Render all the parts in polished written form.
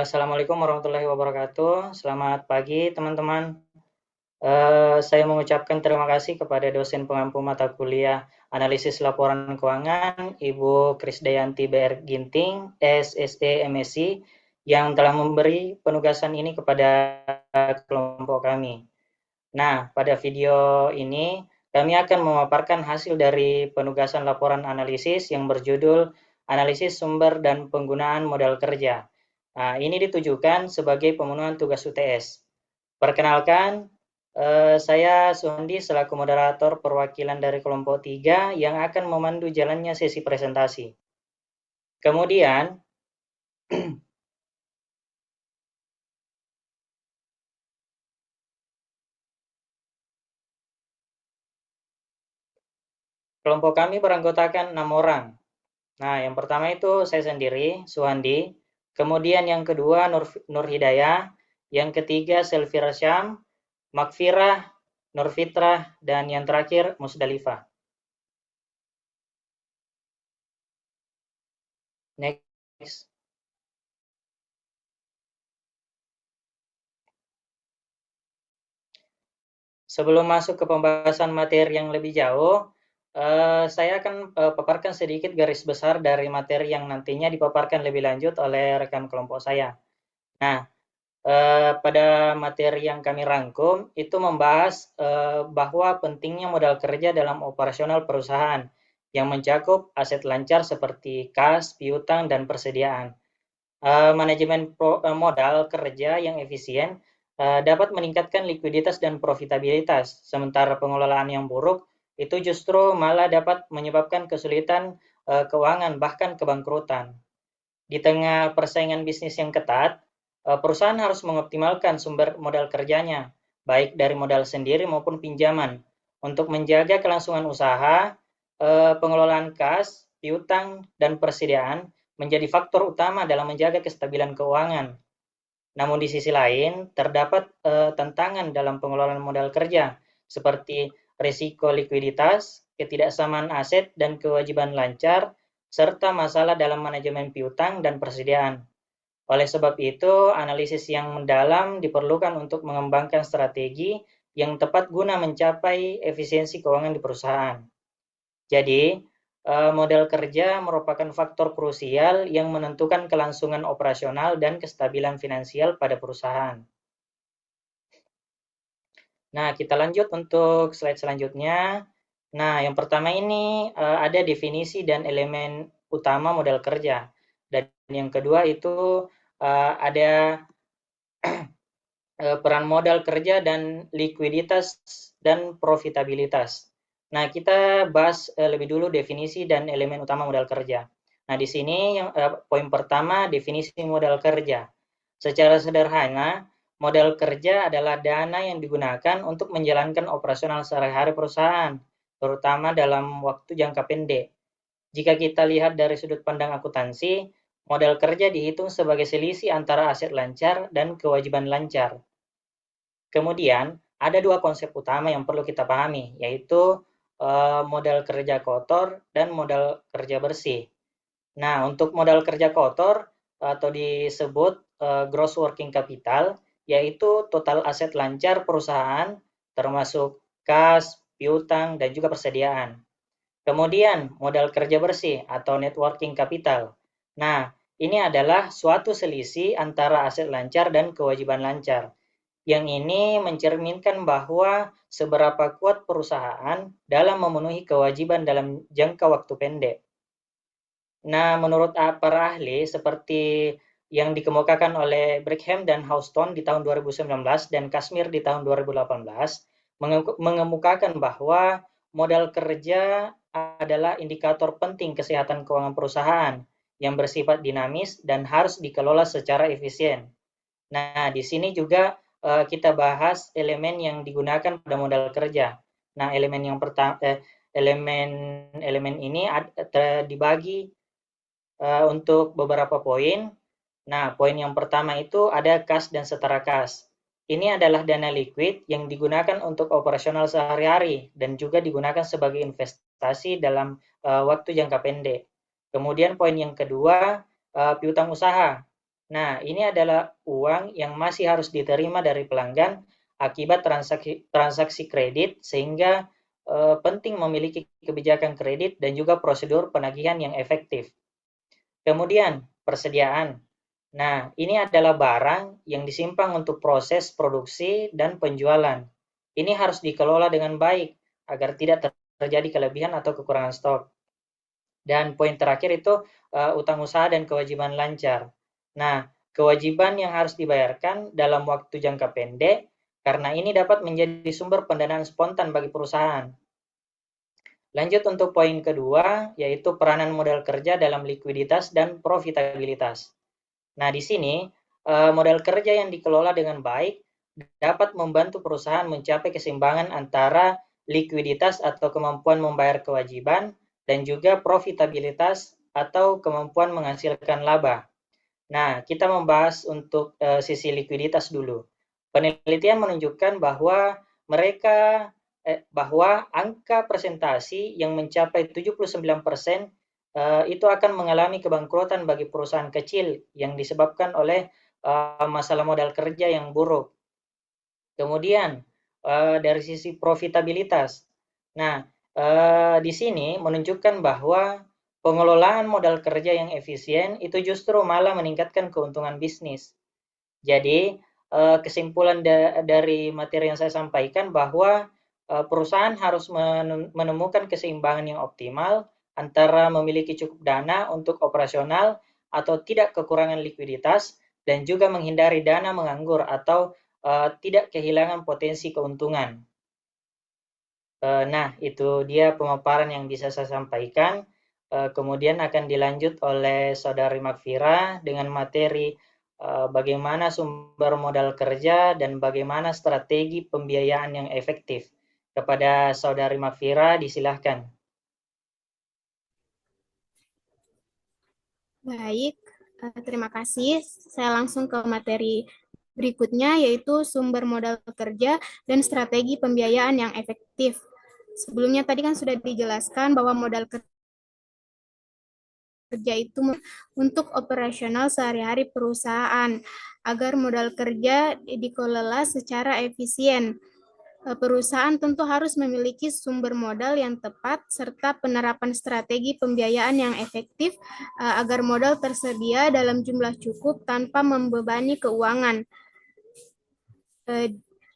Assalamualaikum warahmatullahi wabarakatuh. Selamat pagi, teman-teman. Saya mengucapkan terima kasih kepada dosen pengampu mata kuliah Analisis Laporan Keuangan, Ibu Krisdayanti BR Ginting, SSE MSc, yang telah memberi penugasan ini kepada kelompok kami. Nah, pada video ini kami akan memaparkan hasil dari penugasan laporan analisis yang berjudul Analisis Sumber dan Penggunaan Modal Kerja. Nah, ini ditujukan sebagai pemenuhan tugas UTS. Perkenalkan, saya Suhandi selaku moderator perwakilan dari kelompok 3 yang akan memandu jalannya sesi presentasi. Kemudian, kelompok kami beranggotakan 6 orang. Nah, yang pertama itu saya sendiri, Suhandi. Kemudian yang kedua Nur Hidayah, yang ketiga Selvira Syam, Makfirah, Nur Fitrah, dan yang terakhir Musdalifah. Next. Sebelum masuk ke pembahasan materi yang lebih jauh, saya akan paparkan sedikit garis besar dari materi yang nantinya dipaparkan lebih lanjut oleh rekan kelompok saya. Nah, pada materi yang kami rangkum itu membahas bahwa pentingnya modal kerja dalam operasional perusahaan yang mencakup aset lancar seperti kas, piutang, dan persediaan. Manajemen modal kerja yang efisien dapat meningkatkan likuiditas dan profitabilitas, sementara pengelolaan yang buruk itu justru malah dapat menyebabkan kesulitan keuangan bahkan kebangkrutan. Di tengah persaingan bisnis yang ketat, perusahaan harus mengoptimalkan sumber modal kerjanya, baik dari modal sendiri maupun pinjaman, untuk menjaga kelangsungan usaha. Pengelolaan kas, piutang, dan persediaan menjadi faktor utama dalam menjaga kestabilan keuangan. Namun di sisi lain, terdapat tantangan dalam pengelolaan modal kerja, seperti risiko likuiditas, ketidaksamaan aset dan kewajiban lancar, serta masalah dalam manajemen piutang dan persediaan. Oleh sebab itu, analisis yang mendalam diperlukan untuk mengembangkan strategi yang tepat guna mencapai efisiensi keuangan di perusahaan. Jadi, modal kerja merupakan faktor krusial yang menentukan kelangsungan operasional dan kestabilan finansial pada perusahaan. Nah, kita lanjut untuk slide selanjutnya. Nah, yang pertama ini ada definisi dan elemen utama modal kerja. Dan yang kedua itu ada peran modal kerja dan likuiditas dan profitabilitas. Nah, kita bahas lebih dulu definisi dan elemen utama modal kerja. Nah, di sini yang poin pertama definisi modal kerja. Secara sederhana, modal kerja adalah dana yang digunakan untuk menjalankan operasional sehari-hari perusahaan, terutama dalam waktu jangka pendek. Jika kita lihat dari sudut pandang akuntansi, modal kerja dihitung sebagai selisih antara aset lancar dan kewajiban lancar. Kemudian, ada dua konsep utama yang perlu kita pahami, yaitu modal kerja kotor dan modal kerja bersih. Nah, untuk modal kerja kotor atau disebut gross working capital, yaitu total aset lancar perusahaan, termasuk kas, piutang, dan juga persediaan. Kemudian, modal kerja bersih atau net working capital. Nah, ini adalah suatu selisih antara aset lancar dan kewajiban lancar. Yang ini mencerminkan bahwa seberapa kuat perusahaan dalam memenuhi kewajiban dalam jangka waktu pendek. Nah, menurut para ahli seperti yang dikemukakan oleh Brigham dan Houston di tahun 2019 dan Kashmir di tahun 2018, mengemukakan bahwa modal kerja adalah indikator penting kesehatan keuangan perusahaan yang bersifat dinamis dan harus dikelola secara efisien. Nah, di sini juga kita bahas elemen yang digunakan pada modal kerja. Nah, elemen yang pertama, elemen ini dibagi untuk beberapa poin. Nah, poin yang pertama itu ada kas dan setara kas. Ini adalah dana liquid yang digunakan untuk operasional sehari-hari dan juga digunakan sebagai investasi dalam waktu jangka pendek. Kemudian poin yang kedua, piutang usaha. Nah, ini adalah uang yang masih harus diterima dari pelanggan akibat transaksi kredit, sehingga penting memiliki kebijakan kredit dan juga prosedur penagihan yang efektif. Kemudian, persediaan. Nah, ini adalah barang yang disimpan untuk proses produksi dan penjualan. Ini harus dikelola dengan baik agar tidak terjadi kelebihan atau kekurangan stok. Dan poin terakhir itu utang usaha dan kewajiban lancar. Nah, kewajiban yang harus dibayarkan dalam waktu jangka pendek karena ini dapat menjadi sumber pendanaan spontan bagi perusahaan. Lanjut untuk poin kedua, yaitu peranan modal kerja dalam likuiditas dan profitabilitas. Nah, di sini modal kerja yang dikelola dengan baik dapat membantu perusahaan mencapai keseimbangan antara likuiditas atau kemampuan membayar kewajiban dan juga profitabilitas atau kemampuan menghasilkan laba. Nah, kita membahas untuk sisi likuiditas dulu. Penelitian menunjukkan bahwa bahwa angka presentasi yang mencapai 79% itu akan mengalami kebangkrutan bagi perusahaan kecil yang disebabkan oleh masalah modal kerja yang buruk. Kemudian dari sisi profitabilitas. Nah, di sini menunjukkan bahwa pengelolaan modal kerja yang efisien itu justru malah meningkatkan keuntungan bisnis. Jadi, kesimpulan dari materi yang saya sampaikan bahwa perusahaan harus menemukan keseimbangan yang optimal antara memiliki cukup dana untuk operasional atau tidak kekurangan likuiditas dan juga menghindari dana menganggur atau tidak kehilangan potensi keuntungan. Nah, itu dia pemaparan yang bisa saya sampaikan. Kemudian akan dilanjut oleh Saudari Makfira dengan materi bagaimana sumber modal kerja dan bagaimana strategi pembiayaan yang efektif. Kepada Saudari Makfira, disilahkan. Baik, terima kasih. Saya langsung ke materi berikutnya, yaitu sumber modal kerja dan strategi pembiayaan yang efektif. Sebelumnya tadi kan sudah dijelaskan bahwa modal kerja itu untuk operasional sehari-hari perusahaan, agar modal kerja dikelola secara efisien. Perusahaan tentu harus memiliki sumber modal yang tepat serta penerapan strategi pembiayaan yang efektif agar modal tersedia dalam jumlah cukup tanpa membebani keuangan.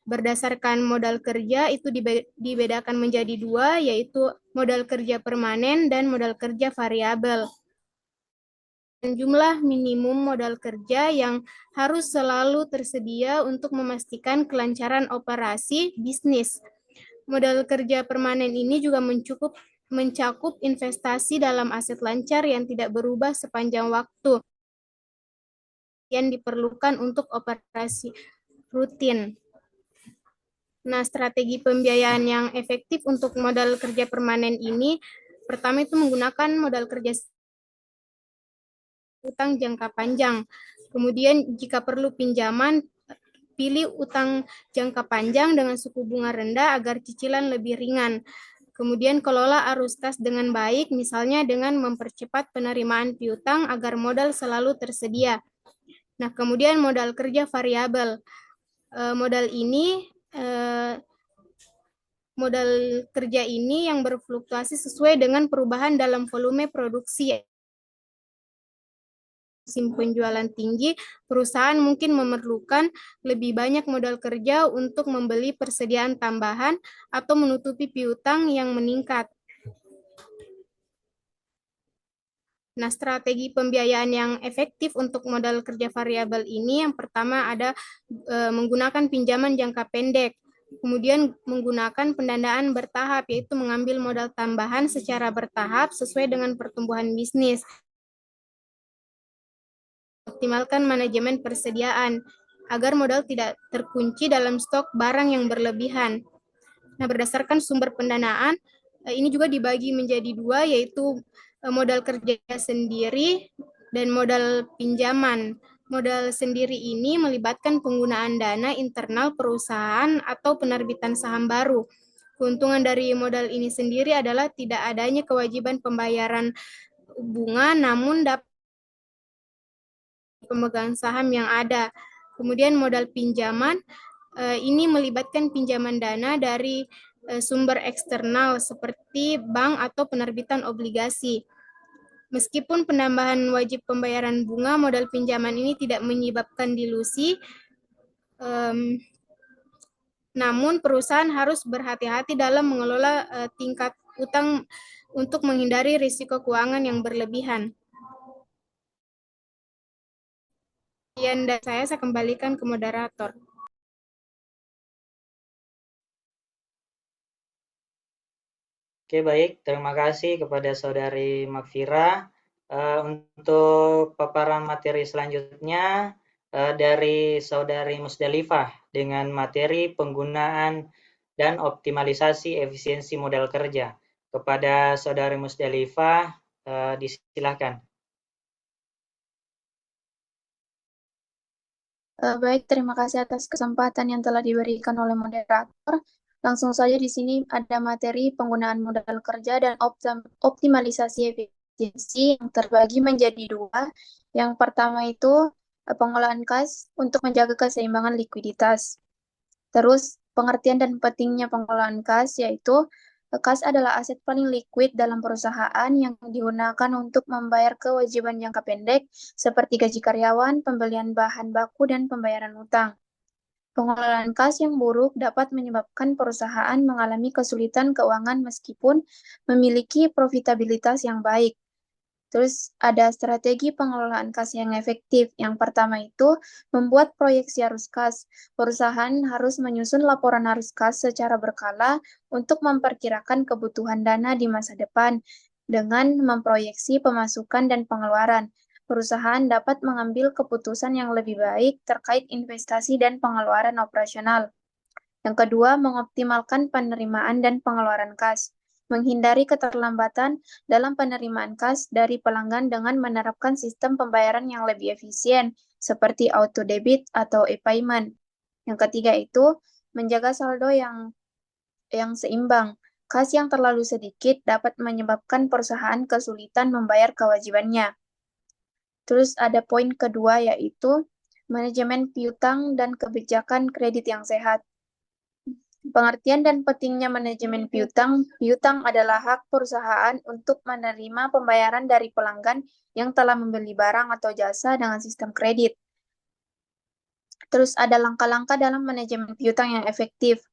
Berdasarkan modal kerja itu dibedakan menjadi dua, yaitu modal kerja permanen dan modal kerja variabel. Jumlah minimum modal kerja yang harus selalu tersedia untuk memastikan kelancaran operasi bisnis. Modal kerja permanen ini juga mencakup investasi dalam aset lancar yang tidak berubah sepanjang waktu yang diperlukan untuk operasi rutin. Nah, strategi pembiayaan yang efektif untuk modal kerja permanen ini, pertama itu menggunakan modal kerja utang jangka panjang. Kemudian jika perlu pinjaman, pilih utang jangka panjang dengan suku bunga rendah agar cicilan lebih ringan. Kemudian kelola arus kas dengan baik, misalnya dengan mempercepat penerimaan piutang agar modal selalu tersedia. Nah, kemudian modal kerja variabel. Modal kerja ini yang berfluktuasi sesuai dengan perubahan dalam volume produksi. Musim penjualan tinggi, perusahaan mungkin memerlukan lebih banyak modal kerja untuk membeli persediaan tambahan atau menutupi piutang yang meningkat. Nah, strategi pembiayaan yang efektif untuk modal kerja variabel ini yang pertama ada menggunakan pinjaman jangka pendek, kemudian menggunakan pendanaan bertahap, yaitu mengambil modal tambahan secara bertahap sesuai dengan pertumbuhan bisnis. Optimalkan manajemen persediaan agar modal tidak terkunci dalam stok barang yang berlebihan. Nah, berdasarkan sumber pendanaan, ini juga dibagi menjadi dua, yaitu modal kerja sendiri dan modal pinjaman. Modal sendiri ini melibatkan penggunaan dana internal perusahaan atau penerbitan saham baru. Keuntungan dari modal ini sendiri adalah tidak adanya kewajiban pembayaran bunga, namun dapat pemegang saham yang ada. Kemudian modal pinjaman, ini melibatkan pinjaman dana dari sumber eksternal seperti bank atau penerbitan obligasi. Meskipun penambahan wajib pembayaran bunga, modal pinjaman ini tidak menyebabkan dilusi, namun perusahaan harus berhati-hati dalam mengelola tingkat utang untuk menghindari risiko keuangan yang berlebihan. Sekian dari saya kembalikan ke moderator. Oke, baik. Terima kasih kepada Saudari Makfira. Untuk paparan materi selanjutnya dari Saudari Musdalifah dengan materi penggunaan dan optimalisasi efisiensi modal kerja. Kepada Saudari Musdalifah, disilakan. Baik, terima kasih atas kesempatan yang telah diberikan oleh moderator. Langsung saja di sini ada materi penggunaan modal kerja dan optimalisasi efisiensi yang terbagi menjadi dua. Yang pertama itu pengolahan kas untuk menjaga keseimbangan likuiditas. Terus pengertian dan pentingnya pengolahan kas yaitu kas adalah aset paling liquid dalam perusahaan yang digunakan untuk membayar kewajiban jangka pendek seperti gaji karyawan, pembelian bahan baku, dan pembayaran utang. Pengelolaan kas yang buruk dapat menyebabkan perusahaan mengalami kesulitan keuangan meskipun memiliki profitabilitas yang baik. Terus ada strategi pengelolaan kas yang efektif. Yang pertama itu membuat proyeksi arus kas. Perusahaan harus menyusun laporan arus kas secara berkala untuk memperkirakan kebutuhan dana di masa depan dengan memproyeksi pemasukan dan pengeluaran. Perusahaan dapat mengambil keputusan yang lebih baik terkait investasi dan pengeluaran operasional. Yang kedua, mengoptimalkan penerimaan dan pengeluaran kas. Menghindari keterlambatan dalam penerimaan kas dari pelanggan dengan menerapkan sistem pembayaran yang lebih efisien, seperti auto debit atau e-payment. Yang ketiga itu, menjaga saldo yang seimbang. Kas yang terlalu sedikit dapat menyebabkan perusahaan kesulitan membayar kewajibannya. Terus ada poin kedua yaitu manajemen piutang dan kebijakan kredit yang sehat. Pengertian dan pentingnya manajemen piutang. Piutang adalah hak perusahaan untuk menerima pembayaran dari pelanggan yang telah membeli barang atau jasa dengan sistem kredit. Terus ada langkah-langkah dalam manajemen piutang yang efektif,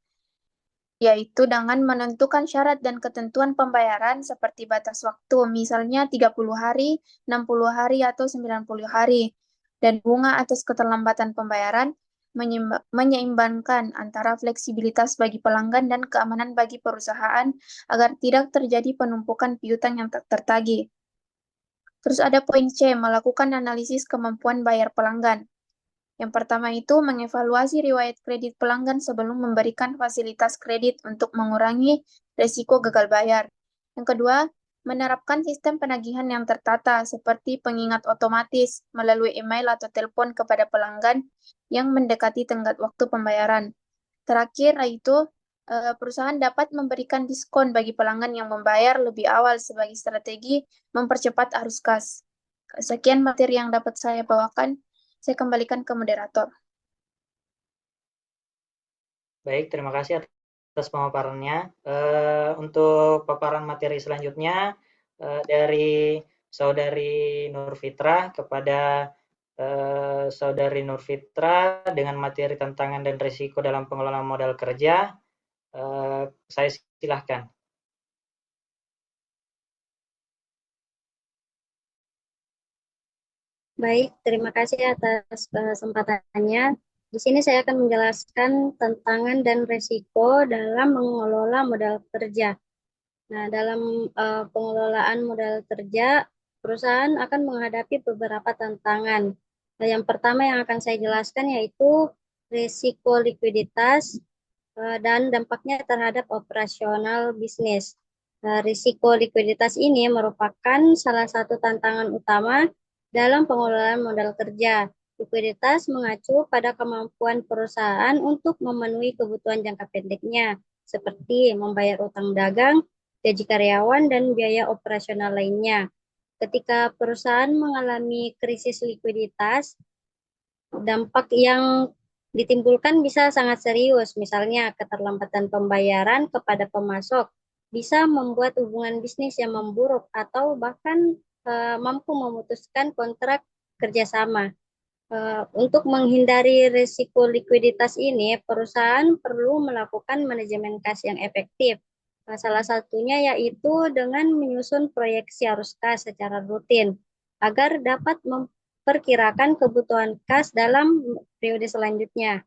yaitu dengan menentukan syarat dan ketentuan pembayaran seperti batas waktu, misalnya 30 hari, 60 hari, atau 90 hari, dan bunga atas keterlambatan pembayaran, menyeimbangkan antara fleksibilitas bagi pelanggan dan keamanan bagi perusahaan agar tidak terjadi penumpukan piutang yang tak tertagih. Terus ada poin C, melakukan analisis kemampuan bayar pelanggan. Yang pertama itu mengevaluasi riwayat kredit pelanggan sebelum memberikan fasilitas kredit untuk mengurangi risiko gagal bayar. Yang kedua, menerapkan sistem penagihan yang tertata seperti pengingat otomatis melalui email atau telepon kepada pelanggan yang mendekati tenggat waktu pembayaran. Terakhir, yaitu perusahaan dapat memberikan diskon bagi pelanggan yang membayar lebih awal sebagai strategi mempercepat arus kas. Sekian materi yang dapat saya bawakan. Saya kembalikan ke moderator. Baik, terima kasih atas pemaparannya. Untuk paparan materi selanjutnya dari Saudari Nurfitra kepada Saudari Nurfitra dengan materi tantangan dan risiko dalam pengelolaan modal kerja. Saya silahkan. Baik, terima kasih atas kesempatannya. Di sini saya akan menjelaskan tantangan dan risiko dalam mengelola modal kerja. Nah, dalam pengelolaan modal kerja, perusahaan akan menghadapi beberapa tantangan. Nah, yang pertama yang akan saya jelaskan yaitu risiko likuiditas dan dampaknya terhadap operasional bisnis. Risiko likuiditas ini merupakan salah satu tantangan utama dalam pengelolaan modal kerja. Likuiditas mengacu pada kemampuan perusahaan untuk memenuhi kebutuhan jangka pendeknya, seperti membayar utang dagang, gaji karyawan, dan biaya operasional lainnya. Ketika perusahaan mengalami krisis likuiditas, dampak yang ditimbulkan bisa sangat serius, misalnya keterlambatan pembayaran kepada pemasok bisa membuat hubungan bisnis yang memburuk atau bahkan mampu memutuskan kontrak kerjasama. Untuk menghindari risiko likuiditas ini, perusahaan perlu melakukan manajemen kas yang efektif. Salah satunya yaitu dengan menyusun proyeksi arus kas secara rutin agar dapat memperkirakan kebutuhan kas dalam periode selanjutnya.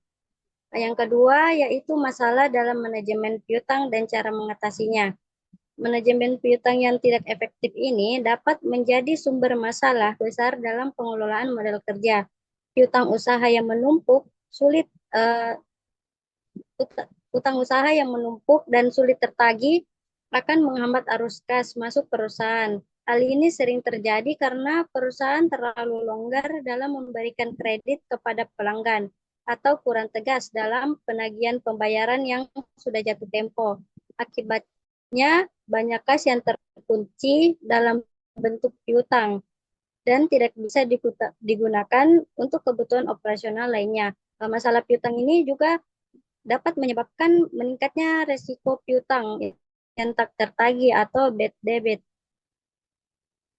Yang kedua yaitu masalah dalam manajemen piutang dan cara mengatasinya. Manajemen piutang yang tidak efektif ini dapat menjadi sumber masalah besar dalam pengelolaan modal kerja. Piutang usaha yang menumpuk utang usaha yang menumpuk dan sulit tertagih akan menghambat arus kas masuk perusahaan. Hal ini sering terjadi karena perusahaan terlalu longgar dalam memberikan kredit kepada pelanggan atau kurang tegas dalam penagihan pembayaran yang sudah jatuh tempo. Akibatnya, banyak kas yang terkunci dalam bentuk piutang dan tidak bisa digunakan untuk kebutuhan operasional lainnya. Masalah piutang ini juga dapat menyebabkan meningkatnya resiko piutang yang tak tertagih atau bad debit.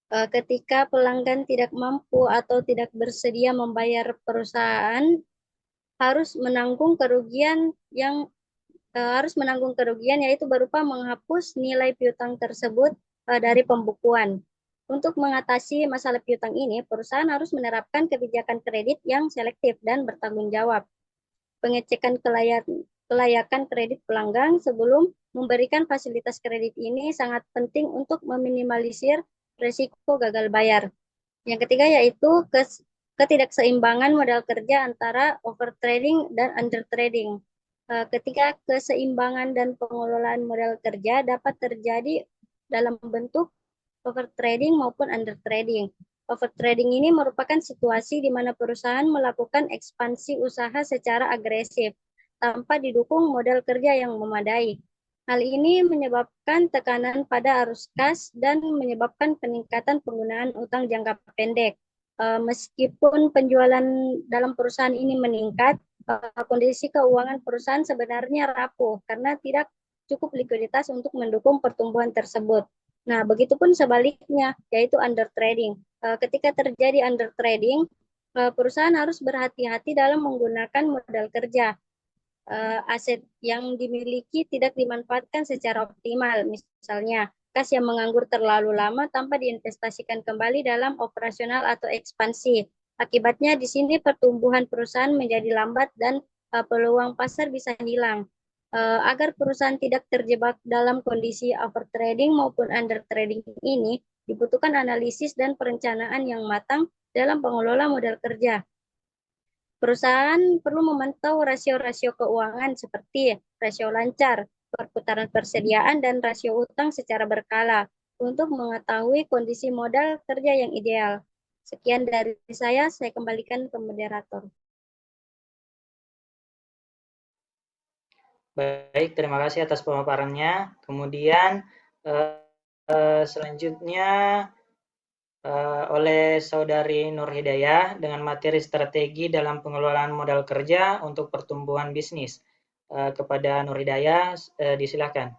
Ketika pelanggan tidak mampu atau tidak bersedia membayar, perusahaan harus menanggung kerugian yaitu berupa menghapus nilai piutang tersebut dari pembukuan. Untuk mengatasi masalah piutang ini, perusahaan harus menerapkan kebijakan kredit yang selektif dan bertanggung jawab. Pengecekan kelayakan kredit pelanggan sebelum memberikan fasilitas kredit ini sangat penting untuk meminimalisir risiko gagal bayar. Yang ketiga yaitu ketidakseimbangan modal kerja antara overtrading dan undertrading. Ketika keseimbangan dan pengelolaan modal kerja dapat terjadi dalam bentuk overtrading maupun undertrading. Overtrading ini merupakan situasi di mana perusahaan melakukan ekspansi usaha secara agresif tanpa didukung modal kerja yang memadai. Hal ini menyebabkan tekanan pada arus kas dan menyebabkan peningkatan penggunaan utang jangka pendek. Meskipun penjualan dalam perusahaan ini meningkat, kondisi keuangan perusahaan sebenarnya rapuh karena tidak cukup likuiditas untuk mendukung pertumbuhan tersebut. Nah, begitupun sebaliknya, yaitu undertrading. Ketika terjadi undertrading, perusahaan harus berhati-hati dalam menggunakan modal kerja. Aset yang dimiliki tidak dimanfaatkan secara optimal, misalnya kas yang menganggur terlalu lama tanpa diinvestasikan kembali dalam operasional atau ekspansi. Akibatnya di sini pertumbuhan perusahaan menjadi lambat dan peluang pasar bisa hilang. Agar perusahaan tidak terjebak dalam kondisi overtrading maupun undertrading ini, dibutuhkan analisis dan perencanaan yang matang dalam pengelola modal kerja. Perusahaan perlu memantau rasio-rasio keuangan seperti rasio lancar, perputaran persediaan, dan rasio utang secara berkala untuk mengetahui kondisi modal kerja yang ideal. Sekian dari saya kembalikan ke moderator. Baik, terima kasih atas pemaparannya. Kemudian selanjutnya oleh Saudari Nur Hidayah dengan materi strategi dalam pengelolaan modal kerja untuk pertumbuhan bisnis. Kepada Nur Hidayah, disilakan.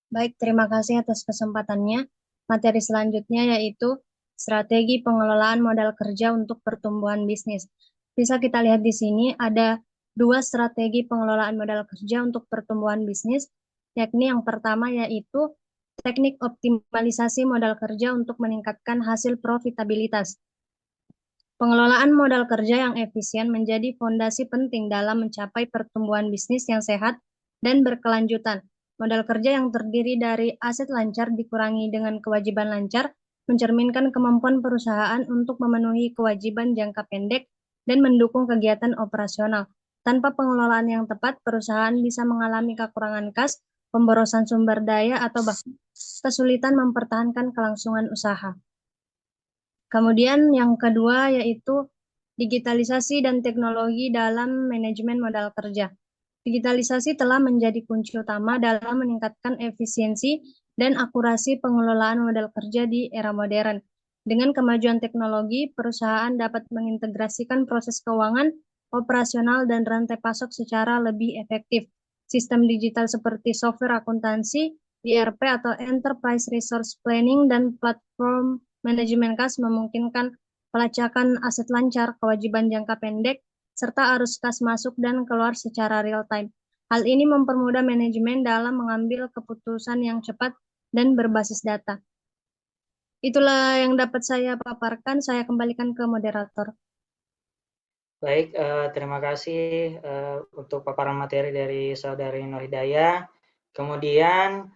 Baik, terima kasih atas kesempatannya. Materi selanjutnya yaitu strategi pengelolaan modal kerja untuk pertumbuhan bisnis. Bisa kita lihat di sini ada dua strategi pengelolaan modal kerja untuk pertumbuhan bisnis, yakni yang pertama yaitu teknik optimalisasi modal kerja untuk meningkatkan hasil profitabilitas. Pengelolaan modal kerja yang efisien menjadi fondasi penting dalam mencapai pertumbuhan bisnis yang sehat dan berkelanjutan. Modal kerja yang terdiri dari aset lancar dikurangi dengan kewajiban lancar mencerminkan kemampuan perusahaan untuk memenuhi kewajiban jangka pendek dan mendukung kegiatan operasional. Tanpa pengelolaan yang tepat, perusahaan bisa mengalami kekurangan kas, pemborosan sumber daya, atau bahkan kesulitan mempertahankan kelangsungan usaha. Kemudian yang kedua yaitu digitalisasi dan teknologi dalam manajemen modal kerja. Digitalisasi telah menjadi kunci utama dalam meningkatkan efisiensi dan akurasi pengelolaan modal kerja di era modern. Dengan kemajuan teknologi, perusahaan dapat mengintegrasikan proses keuangan, operasional, dan rantai pasok secara lebih efektif. Sistem digital seperti software akuntansi, ERP atau Enterprise Resource Planning, dan platform manajemen kas memungkinkan pelacakan aset lancar, kewajiban jangka pendek, serta arus kas masuk dan keluar secara real-time. Hal ini mempermudah manajemen dalam mengambil keputusan yang cepat dan berbasis data. Itulah yang dapat saya paparkan. Saya kembalikan ke moderator. Baik, terima kasih untuk paparan materi dari Saudari Nur Hidayah. Kemudian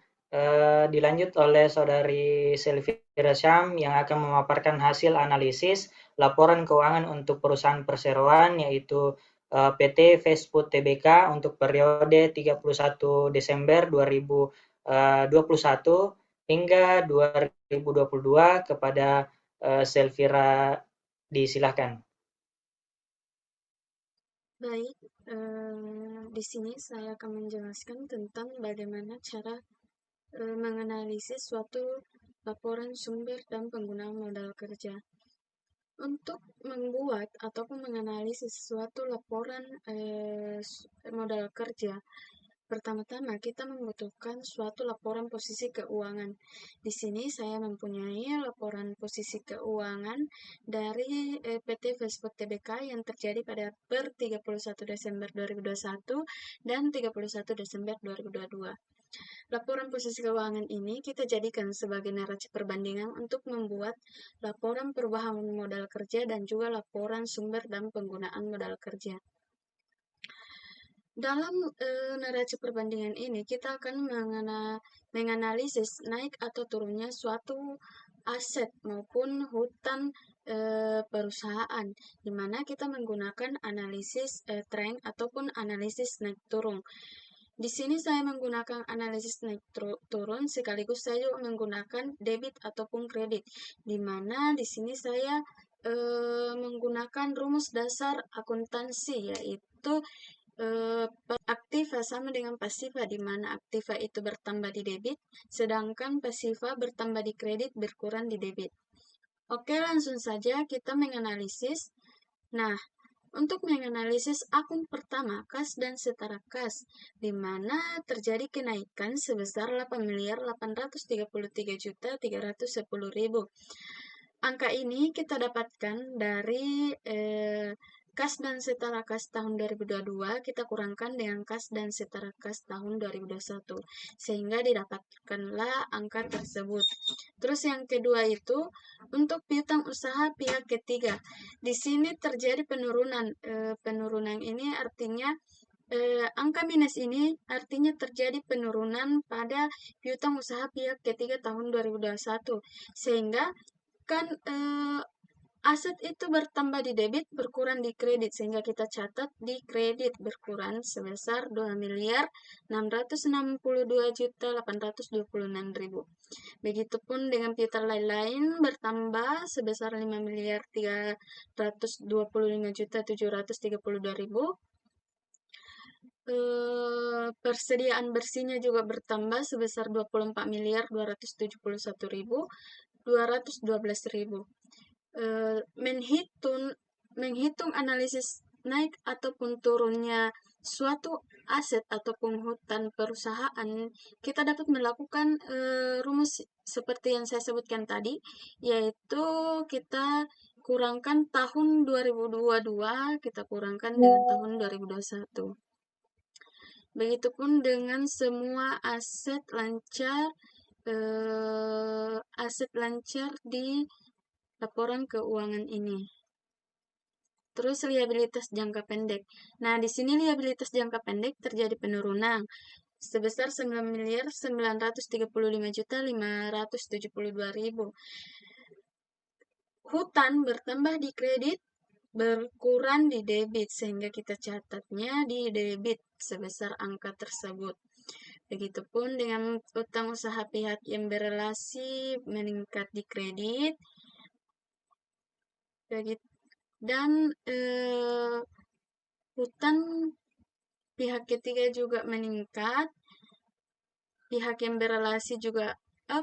dilanjut oleh Saudari Selvira Syam yang akan memaparkan hasil analisis laporan keuangan untuk perusahaan perseroan, yaitu PT Fastfood Tbk untuk periode 31 Desember 2021 hingga 2022. Kepada Selvira, disilahkan. Baik, di sini saya akan menjelaskan tentang bagaimana cara menganalisis suatu laporan sumber dan penggunaan modal kerja. Untuk membuat ataupun menganalisis suatu laporan modal kerja, pertama-tama kita membutuhkan suatu laporan posisi keuangan. Di sini saya mempunyai laporan posisi keuangan dari PT Fastfood Tbk yang terjadi pada per 31 Desember 2021 dan 31 Desember 2022. Laporan posisi keuangan ini kita jadikan sebagai neraca perbandingan untuk membuat laporan perubahan modal kerja dan juga laporan sumber dan penggunaan modal kerja. Dalam neraca perbandingan ini, kita akan menganalisis naik atau turunnya suatu aset maupun hutang perusahaan, di mana kita menggunakan analisis tren ataupun analisis naik turun. Di sini saya menggunakan analisis naik turun, sekaligus saya juga menggunakan debit ataupun kredit, di mana di sini saya menggunakan rumus dasar akuntansi, yaitu aktiva sama dengan pasiva, di mana aktiva itu bertambah di debit, sedangkan pasiva bertambah di kredit, berkurang di debit. Oke, langsung saja kita menganalisis. Nah, untuk menganalisis akun pertama, kas dan setara kas, di mana terjadi kenaikan sebesar 8.833.310.000. Angka ini kita dapatkan dari kas dan setara kas tahun 2022 kita kurangkan dengan kas dan setara kas tahun 2021, sehingga didapatkanlah angka tersebut. Terus yang kedua itu untuk piutang usaha pihak ketiga. Di sini terjadi penurunan. Penurunan ini artinya angka minus ini artinya terjadi penurunan pada piutang usaha pihak ketiga tahun 2021, sehingga kan aset itu bertambah di debit, berkurang di kredit, sehingga kita catat di kredit berkurang sebesar 2.662.826.000. Begitupun dengan piutang lain-lain bertambah sebesar 5.325.732.000. Persediaan bersihnya juga bertambah sebesar 24.271.212.000. Menghitung analisis naik ataupun turunnya suatu aset ataupun hutang perusahaan, kita dapat melakukan rumus seperti yang saya sebutkan tadi, yaitu kita kurangkan tahun 2022, kita kurangkan dengan tahun 2021. Begitupun dengan semua aset lancar di laporan keuangan ini. Terus liabilitas jangka pendek. Nah, di sini liabilitas jangka pendek terjadi penurunan sebesar 9.935.572.000. Hutang bertambah di kredit, berkurang di debit, sehingga kita catatnya di debit sebesar angka tersebut. Begitupun dengan utang usaha pihak yang berelasi meningkat di kredit, dan hutang pihak ketiga juga meningkat, pihak yang berelasi juga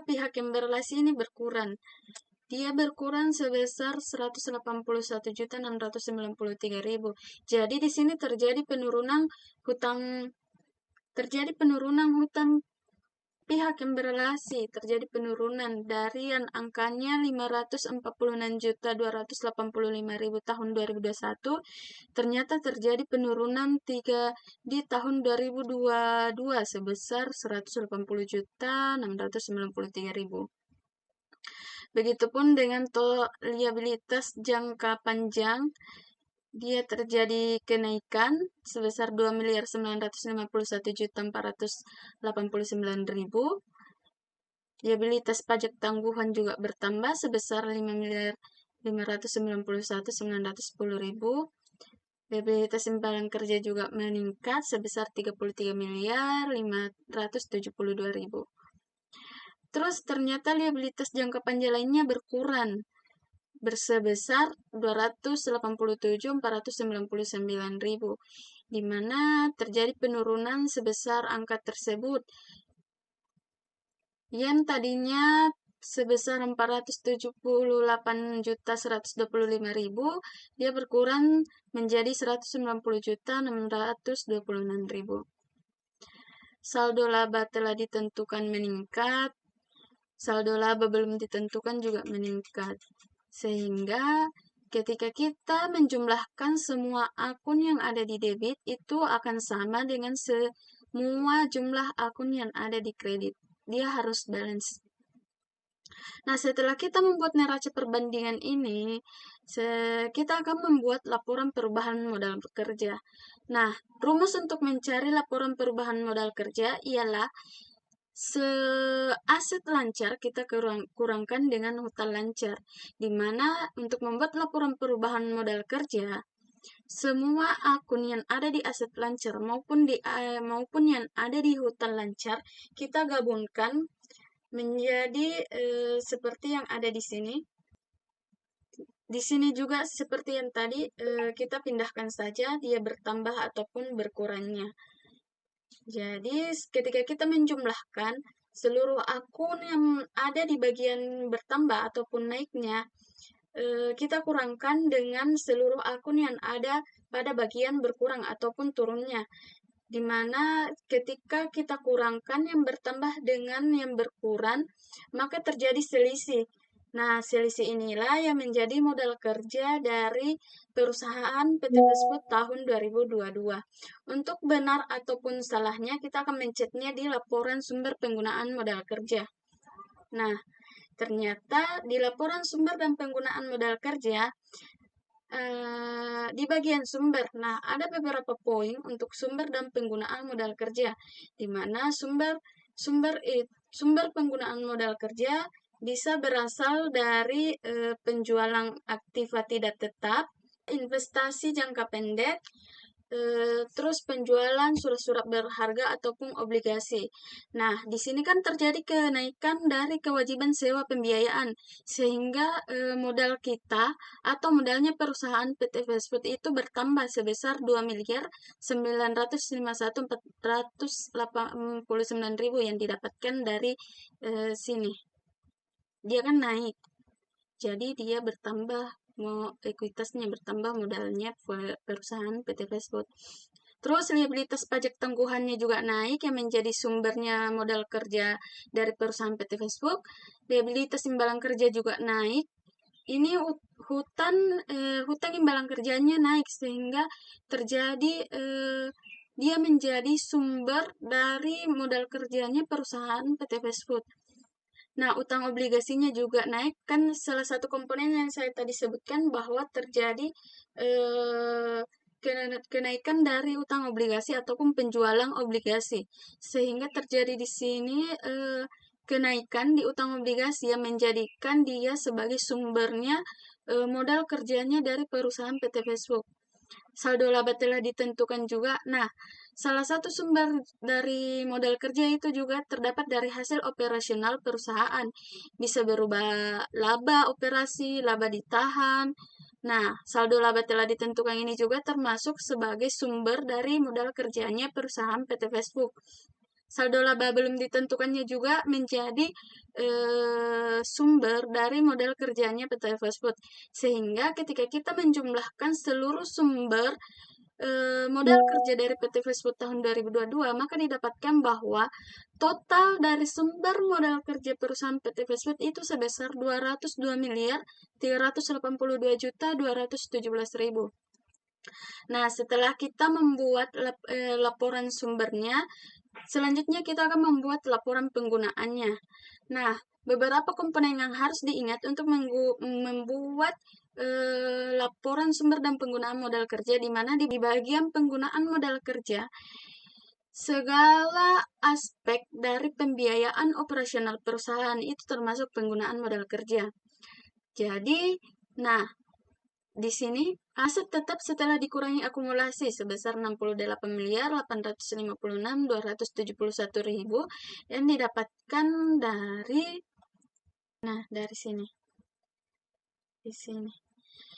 pihak yang berrelasi ini berkurang. Dia berkurang sebesar 181.693.000. Jadi di sini terjadi penurunan hutang pihak yang berrelasi, terjadi penurunan dari yang angkanya 546.285.000 tahun 2021, ternyata terjadi penurunan di tahun 2022 sebesar 180.693.000. Begitupun dengan liabilitas jangka panjang, dia terjadi kenaikan sebesar 2.951.489.000. Liabilitas pajak tangguhan juga bertambah sebesar 5.591.910.000. Liabilitas imbalan kerja juga meningkat sebesar 33.572.000. Terus ternyata liabilitas jangka panjang lainnya berkurang bersebesar 287.499.000, di mana terjadi penurunan sebesar angka tersebut. Yang tadinya sebesar 478.125.000, dia berkurang menjadi 190.626.000. Saldo laba telah ditentukan meningkat, saldo laba belum ditentukan juga meningkat. Sehingga ketika kita menjumlahkan semua akun yang ada di debit, itu akan sama dengan semua jumlah akun yang ada di kredit. Dia harus balance. Nah, setelah kita membuat neraca perbandingan ini, kita akan membuat laporan perubahan modal kerja. Nah, rumus untuk mencari laporan perubahan modal kerja ialah aset lancar kita kurangkan dengan hutang lancar, di mana untuk membuat laporan perubahan modal kerja, semua akun yang ada di aset lancar maupun yang ada di hutang lancar kita gabungkan menjadi seperti yang ada di sini. Di sini juga seperti yang tadi, kita pindahkan saja dia bertambah ataupun berkurangnya. Jadi ketika kita menjumlahkan seluruh akun yang ada di bagian bertambah ataupun naiknya, kita kurangkan dengan seluruh akun yang ada pada bagian berkurang ataupun turunnya. Di mana ketika kita kurangkan yang bertambah dengan yang berkurang, maka terjadi selisih. Nah, selisih inilah yang menjadi modal kerja dari perusahaan PT Fesfood tahun 2022. Untuk benar ataupun salahnya, kita akan mencetnya di laporan sumber penggunaan modal kerja. Nah, ternyata di laporan sumber dan penggunaan modal kerja, di bagian sumber, nah ada beberapa poin untuk sumber dan penggunaan modal kerja, di mana sumber penggunaan modal kerja bisa berasal dari penjualan aktiva tidak tetap, investasi jangka pendek, terus penjualan surat-surat berharga ataupun obligasi. Nah, di sini kan terjadi kenaikan dari kewajiban sewa pembiayaan, sehingga modal kita atau modalnya perusahaan PT Fesfood itu bertambah sebesar 2.951.489.000 yang didapatkan dari sini. Dia kan naik, jadi dia bertambah, ekuitasnya bertambah, modalnya perusahaan PT Fesfood. Terus liabilitas pajak tangguhannya juga naik yang menjadi sumbernya modal kerja dari perusahaan PT Fesfood. Liabilitas imbalan kerja juga naik. Ini hutang imbalan kerjanya naik sehingga terjadi dia menjadi sumber dari modal kerjanya perusahaan PT Fesfood. Nah, utang obligasinya juga naik, kan salah satu komponen yang saya tadi sebutkan bahwa terjadi kenaikan dari utang obligasi ataupun penjualan obligasi, sehingga terjadi di sini kenaikan di utang obligasi yang menjadikan dia sebagai sumbernya modal kerjanya dari perusahaan PT Fesfood. Saldo laba telah ditentukan juga. Nah, salah satu sumber dari modal kerja itu juga terdapat dari hasil operasional perusahaan. Bisa berubah laba operasi, laba ditahan. Nah, saldo laba telah ditentukan ini juga termasuk sebagai sumber dari modal kerjanya perusahaan PT Fesfood. saldo laba belum ditentukannya juga menjadi sumber dari modal kerjanya PT Fast Food. Sehingga ketika kita menjumlahkan seluruh sumber modal kerja dari PT Fast Food tahun 2022, maka didapatkan bahwa total dari sumber modal kerja perusahaan PT Fast Food itu sebesar 202.382.217.000. Nah, setelah kita membuat laporan sumbernya, selanjutnya kita akan membuat laporan penggunaannya. Nah, beberapa komponen yang harus diingat untuk membuat laporan sumber dan penggunaan modal kerja, di mana di bagian penggunaan modal kerja, segala aspek dari pembiayaan operasional perusahaan itu termasuk penggunaan modal kerja. Jadi, nah, di sini aset tetap setelah dikurangi akumulasi sebesar 68.856.271.000 yang didapatkan dari, nah, dari sini.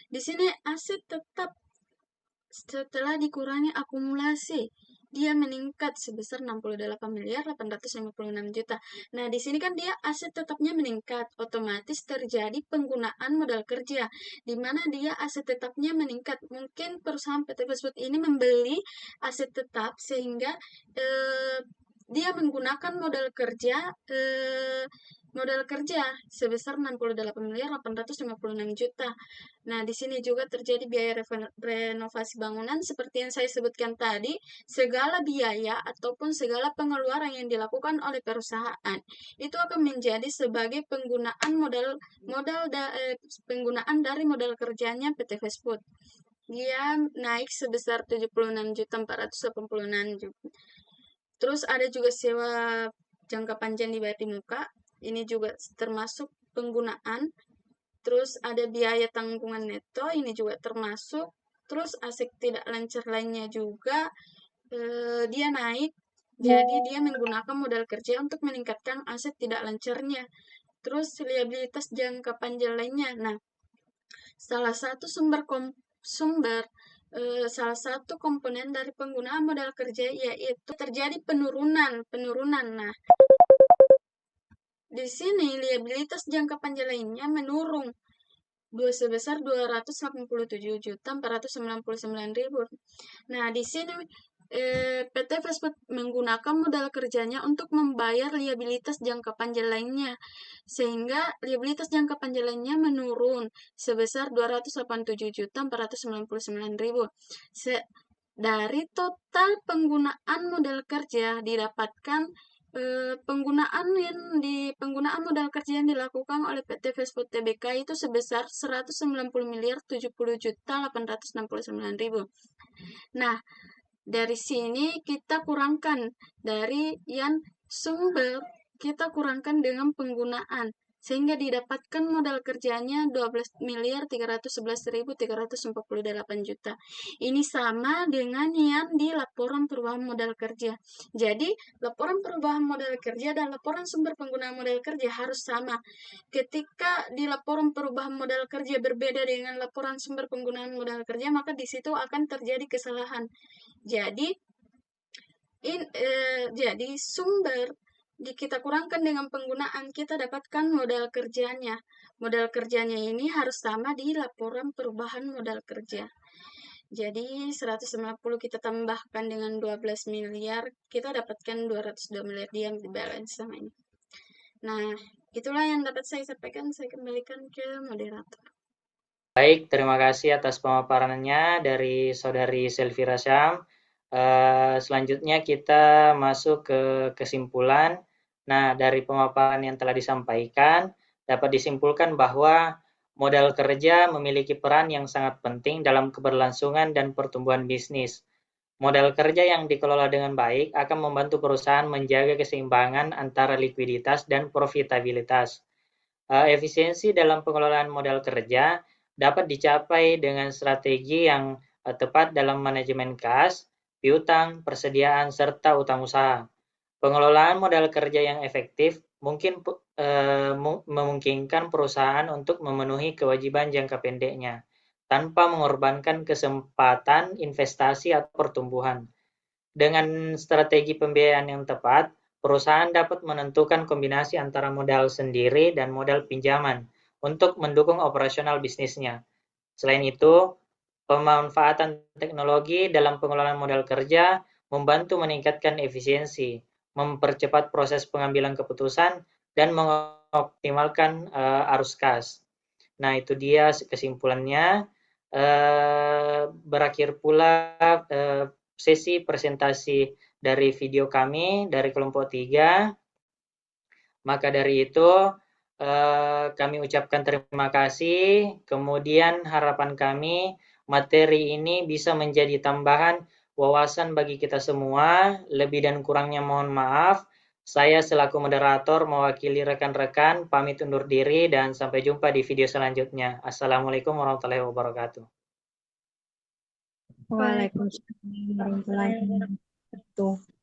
Di sini aset tetap setelah dikurangi akumulasi dia meningkat sebesar 68.856.000.000. Nah, di sini kan dia aset tetapnya meningkat, otomatis terjadi penggunaan modal kerja, di mana dia aset tetapnya meningkat. Mungkin perusahaan PT Fast Food ini membeli aset tetap sehingga dia menggunakan modal kerja sebesar 68.856.000.000. Nah, di sini juga terjadi biaya renovasi bangunan seperti yang saya sebutkan tadi. Segala biaya ataupun segala pengeluaran yang dilakukan oleh perusahaan itu akan menjadi sebagai penggunaan penggunaan dari modal kerjanya PT Fast Food. Dia naik sebesar 76.486.000. Terus ada juga sewa jangka panjang di bayar di muka. Ini juga termasuk penggunaan. Terus ada biaya tanggungan neto, ini juga termasuk. Terus aset tidak lancar lainnya juga dia naik. Jadi dia menggunakan modal kerja untuk meningkatkan aset tidak lancarnya. Terus liabilitas jangka panjang lainnya. Nah, salah satu salah satu komponen dari penggunaan modal kerja yaitu terjadi penurunan. Nah, di sini liabilitas jangka panjang lainnya menurun sebesar 287.499.000. Nah, di sini PT Fast Food menggunakan modal kerjanya untuk membayar liabilitas jangka panjang lainnya, sehingga liabilitas jangka panjang lainnya menurun sebesar 287.499.000. Dari total penggunaan modal kerja didapatkan penggunaan modal kerja yang dilakukan oleh PT Fast Food Tbk itu sebesar 190.070.869.000. Nah, dari sini kita kurangkan dari yang sumber, kita kurangkan dengan penggunaan, sehingga didapatkan modal kerjanya 12.311.348 juta. Ini sama dengan yang di laporan perubahan modal kerja. Jadi, laporan perubahan modal kerja dan laporan sumber penggunaan modal kerja harus sama. Ketika di laporan perubahan modal kerja berbeda dengan laporan sumber penggunaan modal kerja, maka di situ akan terjadi kesalahan. Jadi, sumber kita kurangkan dengan penggunaan, kita dapatkan modal kerjanya. Modal kerjanya ini harus sama di laporan perubahan modal kerja. Jadi 190 kita tambahkan dengan 12 miliar, kita dapatkan 202 miliar dia di balance sama ini. Nah, itulah yang dapat saya sampaikan. Saya kembalikan ke moderator. Baik, terima kasih atas pemaparannya dari Saudari Selvira Syam. Selanjutnya kita masuk ke kesimpulan. Nah, dari pemaparan yang telah disampaikan, dapat disimpulkan bahwa modal kerja memiliki peran yang sangat penting dalam keberlangsungan dan pertumbuhan bisnis. Modal kerja yang dikelola dengan baik akan membantu perusahaan menjaga keseimbangan antara likuiditas dan profitabilitas. Efisiensi dalam pengelolaan modal kerja dapat dicapai dengan strategi yang tepat dalam manajemen kas, piutang, persediaan, serta utang usaha. Pengelolaan modal kerja yang efektif memungkinkan perusahaan untuk memenuhi kewajiban jangka pendeknya tanpa mengorbankan kesempatan investasi atau pertumbuhan. Dengan strategi pembiayaan yang tepat, perusahaan dapat menentukan kombinasi antara modal sendiri dan modal pinjaman untuk mendukung operasional bisnisnya. Selain itu, pemanfaatan teknologi dalam pengelolaan modal kerja membantu meningkatkan efisiensi, mempercepat proses pengambilan keputusan, dan mengoptimalkan arus kas. Nah, itu dia kesimpulannya. Berakhir pula sesi presentasi dari video kami dari kelompok 3. Maka dari itu kami ucapkan terima kasih. Kemudian harapan kami materi ini bisa menjadi tambahan wawasan bagi kita semua. Lebih dan kurangnya mohon maaf. Saya selaku moderator mewakili rekan-rekan pamit undur diri dan sampai jumpa di video selanjutnya. Assalamualaikum warahmatullahi wabarakatuh. Waalaikumsalam warahmatullahi wabarakatuh.